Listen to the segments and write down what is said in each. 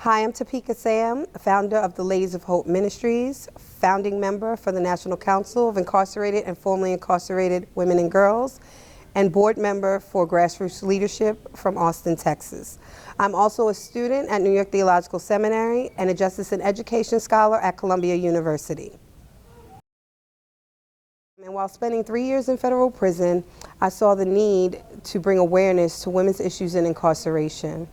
Hi, I'm Topeka Sam, founder of the Ladies of Hope Ministries, founding member for the National Council of Incarcerated and Formerly Incarcerated Women and Girls, and board member for Grassroots Leadership from Austin, Texas. I'm also a student at New York Theological Seminary and a Justice and Education Scholar at Columbia University. And while spending 3 years in federal prison, I saw the need to bring awareness to women's issues in incarceration.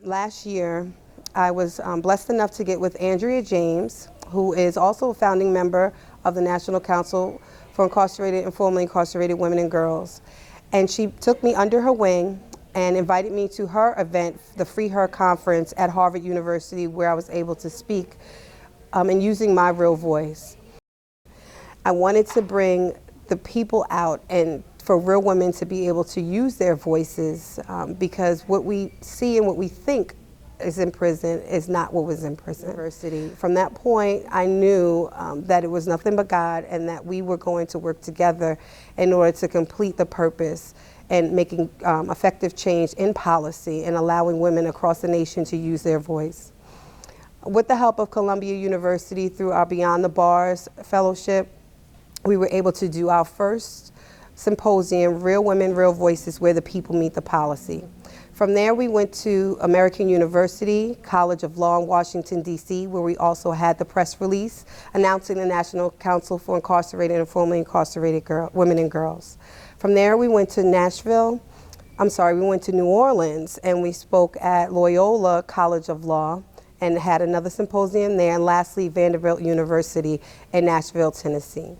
Last year, I was blessed enough to get with Andrea James, who is also a founding member of the National Council for Incarcerated and Formerly Incarcerated Women and Girls. And she took me under her wing and invited me to her event, the Free Her Conference at Harvard University, where I was able to speak and using my real voice. I wanted to bring the people out and for real women to be able to use their voices because what we see and what we think is in prison is not what was in prison. From that point, I knew that it was nothing but God and that we were going to work together in order to complete the purpose and making effective change in policy and allowing women across the nation to use their voice. With the help of Columbia University through our Beyond the Bars Fellowship, we were able to do our first symposium, Real Women, Real Voices, where the people meet the policy. From there, we went to American University, College of Law in Washington, D.C., where we also had the press release announcing the National Council for Incarcerated and Formerly Incarcerated Women and Girls. From there, we went to we went to New Orleans, and we spoke at Loyola College of Law and had another symposium there, and lastly, Vanderbilt University in Nashville, Tennessee.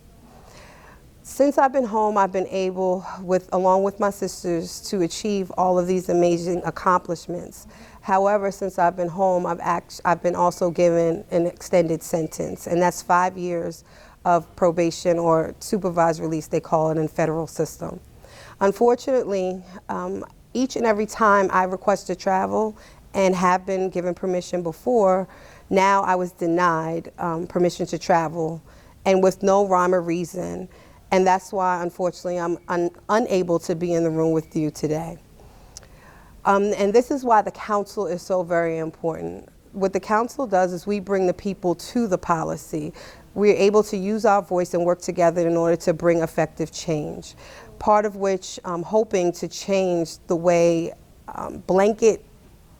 Since I've been home, I've been able, along with my sisters, to achieve all of these amazing accomplishments. However, since I've been home, I've been also given an extended sentence, and that's 5 years of probation or supervised release, they call it in federal system. Unfortunately, each and every time I request to travel and have been given permission before, now I was denied permission to travel, and with no rhyme or reason. And that's why, unfortunately, I'm unable to be in the room with you today. And this is why the council is so very important. What the council does is we bring the people to the policy. We're able to use our voice and work together in order to bring effective change. Part of which I'm hoping to change the way blanket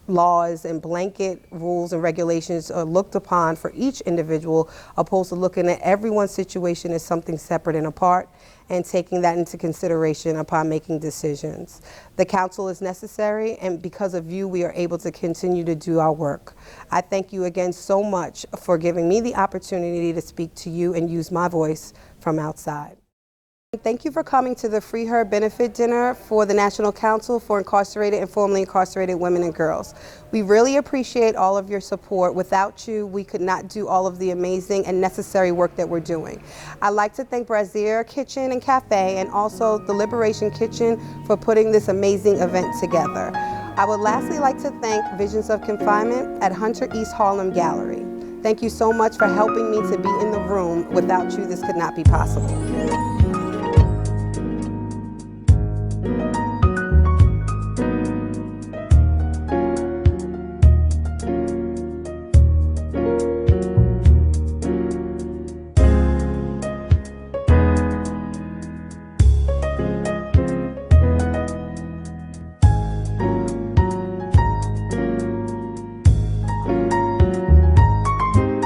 laws and blanket rules and regulations are looked upon for each individual, opposed to looking at everyone's situation as something separate and apart and taking that into consideration upon making decisions. The council is necessary, and because of you, we are able to continue to do our work. I thank you again so much for giving me the opportunity to speak to you and use my voice from outside. Thank you for coming to the Free Her Benefit Dinner for the National Council for Incarcerated and Formerly Incarcerated Women and Girls. We really appreciate all of your support. Without you, we could not do all of the amazing and necessary work that we're doing. I'd like to thank Brazier Kitchen and Cafe and also the Liberation Kitchen for putting this amazing event together. I would lastly like to thank Visions of Confinement at Hunter East Harlem Gallery. Thank you so much for helping me to be in the room. Without you, this could not be possible.